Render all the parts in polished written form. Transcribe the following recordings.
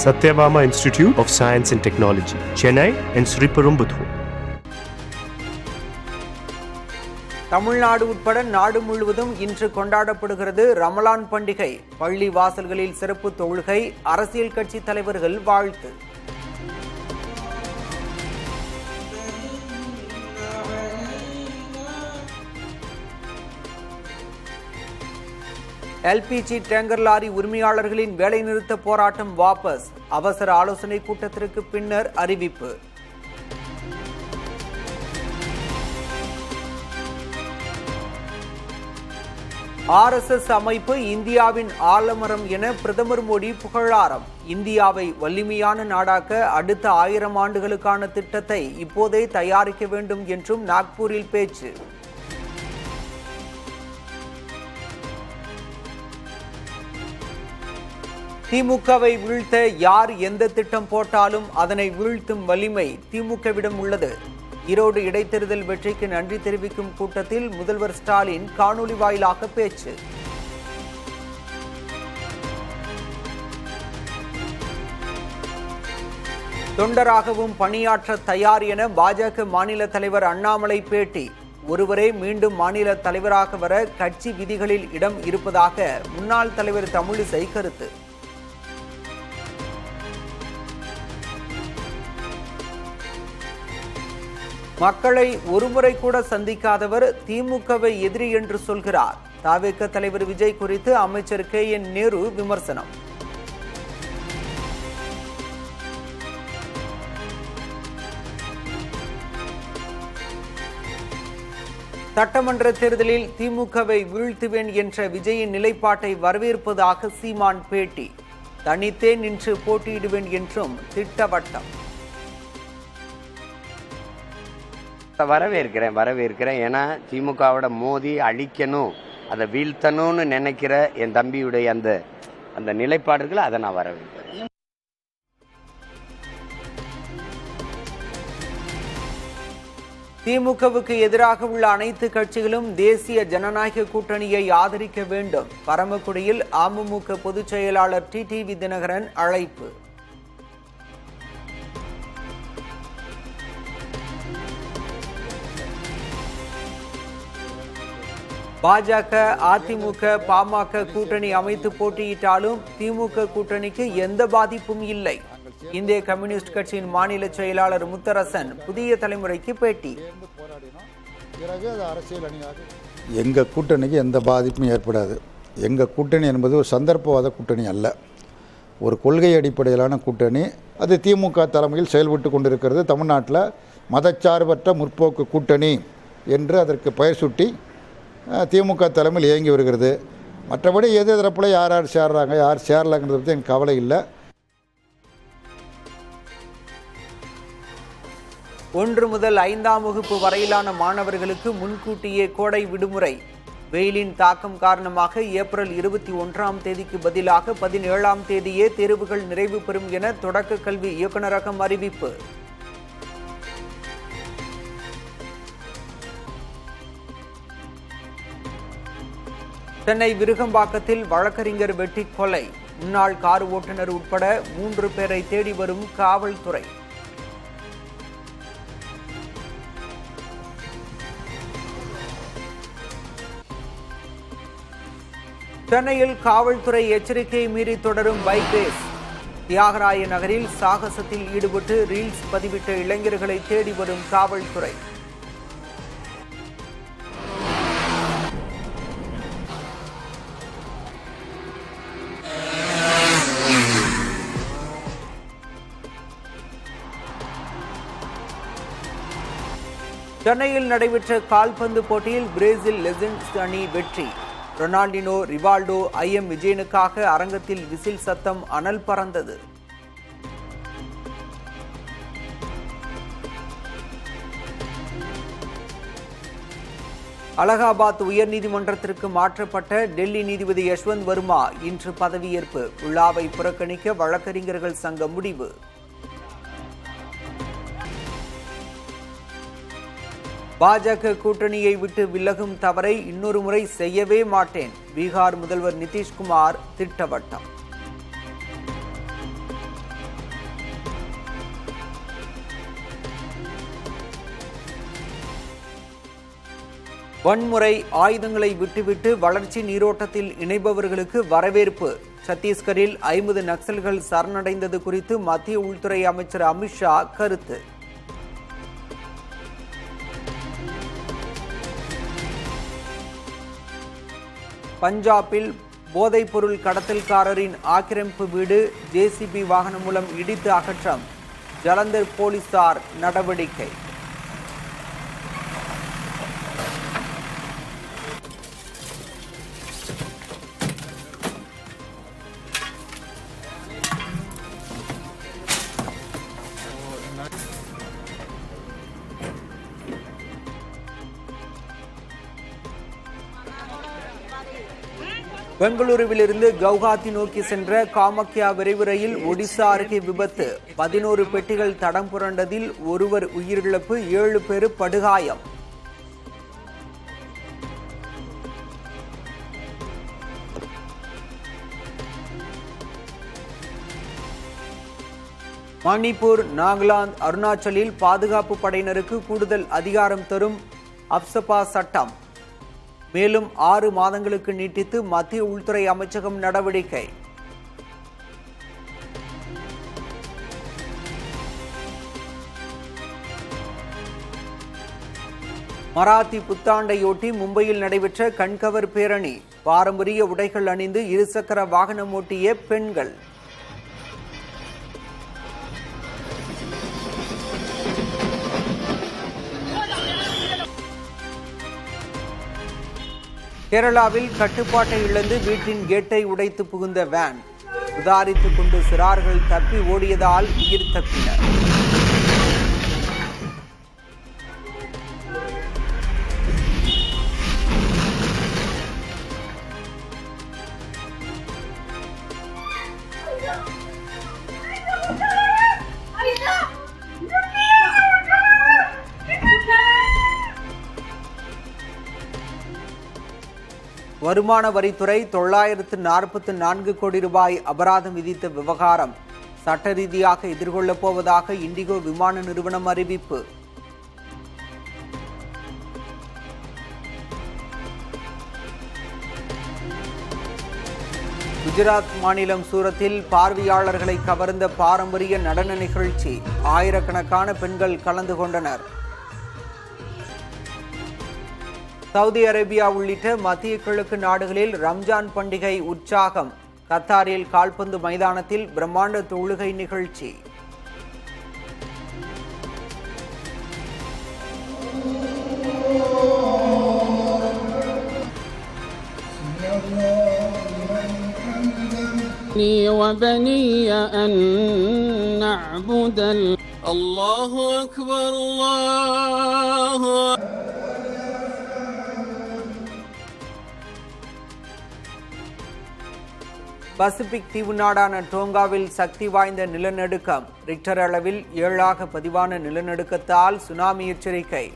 Satyabama Institute of Science and Technology, Chennai and Sriperumbudur. Tamil Nadu உட்பட நாடு முழுவதும் இன்று கொண்டாடப்படுகிறது ரமலான் பண்டிகை. பள்ளி வாசல்களில் சிறப்பு தொழுகை, அரசியல் கட்சி தலைவர்கள் வாழ்த்து. எல்பிஜி டேங்கர் லாரி உரிமையாளர்களின் வேலைநிறுத்த போராட்டம் வாபஸ். அவசர ஆலோசனை கூட்டத்திற்கு பின்னர் அறிவிப்பு. RSS அமைப்பு இந்தியாவின் ஆலமரம் என பிரதமர் மோடி புகழாரம். இந்தியாவை வலிமையான நாடாக்க அடுத்த 1000 ஆண்டுகளுக்கான திட்டத்தை இப்போதே தயாரிக்க வேண்டும் என்றும் நாக்பூரில் பேச்சு. திமுகவை வீழ்த்த யார் எந்த திட்டம் போட்டாலும் அதனை வீழ்த்தும் வலிமை திமுகவிடம் உள்ளது. ஈரோடு இடைத்தேர்தல் வெற்றிக்கு நன்றி தெரிவிக்கும் கூட்டத்தில் முதல்வர் ஸ்டாலின் காணொலி வாயிலாக பேச்சு. தொண்டராகவும் பணியாற்ற தயார் என பாஜக மாநில தலைவர் அண்ணாமலை பேட்டி. ஒருவரே மீண்டும் மாநில தலைவராக வர கட்சி விதிகளில் இடம் இருப்பதாக முன்னாள் தலைவர் தமிழிசை கருத்து. மக்களை ஒருமுறை கூட சந்திக்காதவர் திமுகவை எதிரி என்று சொல்கிறார். தவிக தலைவர் விஜய் குறித்து அமைச்சர் KN நேரு விமர்சனம். சட்டமன்ற தேர்தலில் திமுகவை வீழ்த்துவேன் என்ற விஜயின் நிலைப்பாட்டை வரவேற்பதாக சீமான் பேட்டி. தனித்தே நின்று போட்டியிடுவேன் என்றும் திட்டவட்டம். வரவேற்கிறேன். ஏன்னா திமுகவோட மோதி அழிக்கணும், அதை வீழ்த்தணும்னு நினைக்கிற என் தம்பியுடைய அந்த நிலைப்பாடுகளை அதை நான் வரவேற்கிறேன். திமுகவுக்கு எதிராக உள்ள அனைத்து கட்சிகளும் தேசிய ஜனநாயக கூட்டணியை ஆதரிக்க வேண்டும். பரமக்குடியில் அமமுக பொதுச் செயலாளர் TTV தினகரன் அழைப்பு. பாஜக, அதிமுக, பாமக கூட்டணி அமைத்து போட்டியிட்டாலும் திமுக கூட்டணிக்கு எந்த பாதிப்பும் இல்லை. இந்திய கம்யூனிஸ்ட் கட்சியின் மாநில செயலாளர் முத்தரசன் புதிய தலைமுறைக்கு பேட்டி. எங்க கூட்டணிக்கு எந்த பாதிப்பும் ஏற்படாது. எங்க கூட்டணி என்பது ஒரு சந்தர்ப்பவாத கூட்டணி அல்ல, ஒரு கொள்கை அடிப்படையிலான கூட்டணி. அது திமுக தலைமையில் செயல்பட்டு கொண்டிருக்கிறது. தமிழ்நாட்டில் மதச்சார்பற்ற முற்போக்கு கூட்டணி என்று அதற்கு பெயர் சுட்டி திமுக தலைமையில் இயங்கி வருகிறது. மற்றபடி எது தரப்பில் யார் சேர்றாங்க யார் சேரலாங்கிறத பற்றி எனக்கு கவலை இல்லை. 1 முதல் 5ஆம் வகுப்பு வரையிலான மாணவர்களுக்கு முன்கூட்டியே கோடை விடுமுறை. வெயிலின் தாக்கம் காரணமாக ஏப்ரல் 21ஆம் தேதிக்கு பதிலாக 17ஆம் தேதியே தேர்வுகள் நிறைவு பெறும் என தொடக்க கல்வி இயக்குநரகம் அறிவிப்பு. சென்னை விருகம்பாக்கத்தில் வழக்கறிஞர் வெட்டி கொலை. முன்னாள் கார் ஓட்டுநர் உட்பட 3 பேரை தேடி வரும் காவல்துறை. சென்னையில் காவல்துறை எச்சரிக்கையை மீறி தொடரும் பைக் ரேஸ். தியாகராய நகரில் சாகசத்தில் ஈடுபட்டு ரீல்ஸ் பதிவிட்ட இளைஞர்களை தேடி வரும் காவல்துறை. சென்னையில் நடைபெற்ற கால்பந்து போட்டியில் பிரேசில் லெஜெண்ட்ஸ் அணி வெற்றி. ரொனால்டினோ, ரிவால்டோ, IM விஜயனுக்காக அரங்கத்தில் விசில் சத்தம் அனல் பறந்தது. அலகாபாத் உயர்நீதிமன்றத்திற்கு மாற்றப்பட்ட டெல்லி நீதிபதி யஷ்வந்த் வர்மா இன்று பதவியேற்பு. விழாவை புறக்கணிக்க வழக்கறிஞர்கள் சங்கம் முடிவு. பாஜக கூட்டணியை விட்டு விலகும் தவறை இன்னொரு முறை செய்யவே மாட்டேன். பீகார் முதல்வர் நிதிஷ்குமார் திட்டவட்டம். வன்முறை ஆயுதங்களை விட்டுவிட்டு வளர்ச்சி நீரோட்டத்தில் இணைபவர்களுக்கு வரவேற்பு. சத்தீஸ்கரில் 50 நக்சல்கள் சரணடைந்தது குறித்து மத்திய உள்துறை அமைச்சர் அமித்ஷா கருத்து. பஞ்சாபில் போதைப்பொருள் கடத்தல்காரரின் ஆக்கிரமிப்பு வீடு ஜேசிபி வாகனம் மூலம் இடித்து அகற்றம். ஜலந்தர் போலீசார் நடவடிக்கை. பெங்களூருவிலிருந்து கவுஹாத்தி நோக்கி சென்ற காமக்யா விரைவு ரயில் ஒடிசா அருகே விபத்து. 11 பெட்டிகள் தடம் புரண்டதில் ஒருவர் உயிரிழப்பு, 7 பேர் படுகாயம். மணிப்பூர், நாகாலாந்து, அருணாச்சலில் பாதுகாப்பு படையினருக்கு கூடுதல் அதிகாரம் தரும் அப்சபா சட்டம் மேலும் 6 மாதங்களுக்கு நீட்டித்து மத்திய உள்துறை அமைச்சகம் நடவடிக்கை. மராத்தி புத்தாண்டையொட்டி மும்பையில் நடைபெற்ற கண்கவர் பேரணி. பாரம்பரிய உடைகள் அணிந்து இருசக்கர வாகனம் ஓட்டிய பெண்கள். கேரளாவில் கட்டுப்பாட்டை இழந்து வீட்டின் கேட்டை உடைத்து புகுந்த வேன். உதாரித்துக் கொண்டு சிறார்கள் தப்பி ஓடியதால் உயிர் தப்பினர். வருமான வரித்துறை 944 கோடி ரூபாய் அபராதம் விதித்த விவகாரம் சட்ட ரீதியாக எதிர்கொள்ளப் போவதாக இண்டிகோ விமான நிறுவனம் அறிவிப்பு. குஜராத் மாநிலம் சூரத்தில் பார்வையாளர்களை கவர்ந்த பாரம்பரிய நடன நிகழ்ச்சி. ஆயிரக்கணக்கான பெண்கள் கலந்து கொண்டனர். சவுதி அரேபியா உள்ளிட்ட மத்திய கிழக்கு நாடுகளில் ரம்ஜான் பண்டிகை உற்சாகம். கத்தாரில் கால்பந்து மைதானத்தில் பிரம்மாண்ட தொழுகை நிகழ்ச்சி. وبني أن نعبد الله أكبر الله. பசிபிக் தீவு நாடான டோங்காவில் சக்தி வாய்ந்த நிலநடுக்கம். ரிக்டர் அளவில் 7ஆக பதிவான நிலநடுக்கத்தால் சுனாமி எச்சரிக்கை.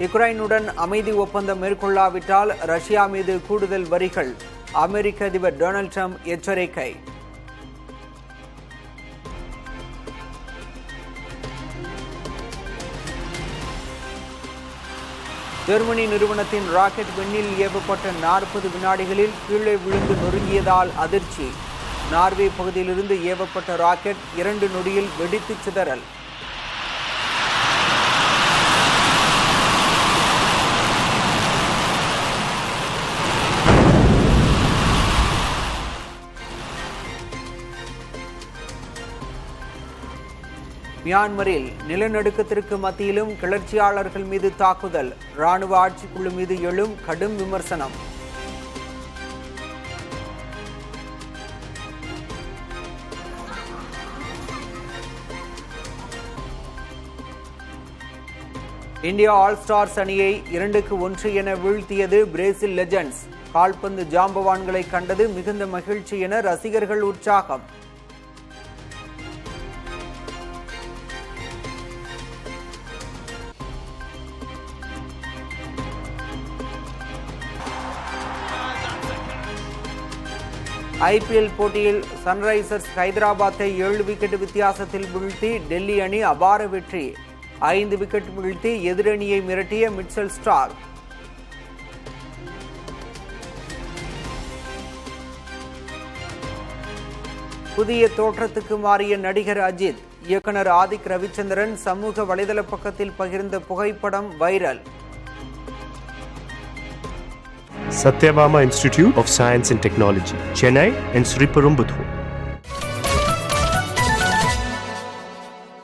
யுக்ரைனுடன் அமைதி ஒப்பந்தம் மேற்கொள்ளாவிட்டால் ரஷ்யா மீது கூடுதல் வரிகள். அமெரிக்க அதிபர் டொனால்ட் ட்ரம்ப் எச்சரிக்கை. ஜெர்மனி நிறுவனத்தின் ராக்கெட் விண்ணில் ஏவப்பட்ட 40 வினாடிகளில் கீழே விழுந்து நொறுங்கியதால் அதிர்ச்சி. நார்வே பகுதியிலிருந்து ஏவப்பட்ட ராக்கெட் 2 நொடியில் வெடித்து சிதறல். மியான்மரில் நிலநடுக்கத்திற்கு மத்தியிலும் கிளர்ச்சியாளர்கள் மீது தாக்குதல். ராணுவ ஆட்சிக்குழு மீது எழும் கடும் விமர்சனம். இந்தியா ஆல் ஸ்டார்ஸ் அணியை 2-1 என வீழ்த்தியது பிரேசில் லெஜண்ட்ஸ். கால்பந்து ஜாம்பவான்களை கண்டது மிகுந்த மகிழ்ச்சி என ரசிகர்கள் உற்சாகம். ஐபிஎல் போட்டியில் சன்ரைசர்ஸ் ஹைதராபாத்தை 7 விக்கெட் வித்தியாசத்தில் வீழ்த்தி டெல்லி அணி அபார வெற்றி. 5 விக்கெட் வீழ்த்தி எதிரணியை மிரட்டிய மிட்சல் ஸ்டார்க். புதிய தோற்றத்துக்கு மாறிய நடிகர் அஜித். இயக்குனர் ஆதிக் ரவிச்சந்திரன் சமூக வலைதள பக்கத்தில் பகிர்ந்த புகைப்படம் viral. Satyabama Institute of Science and Technology, Chennai and Sriperumbudur.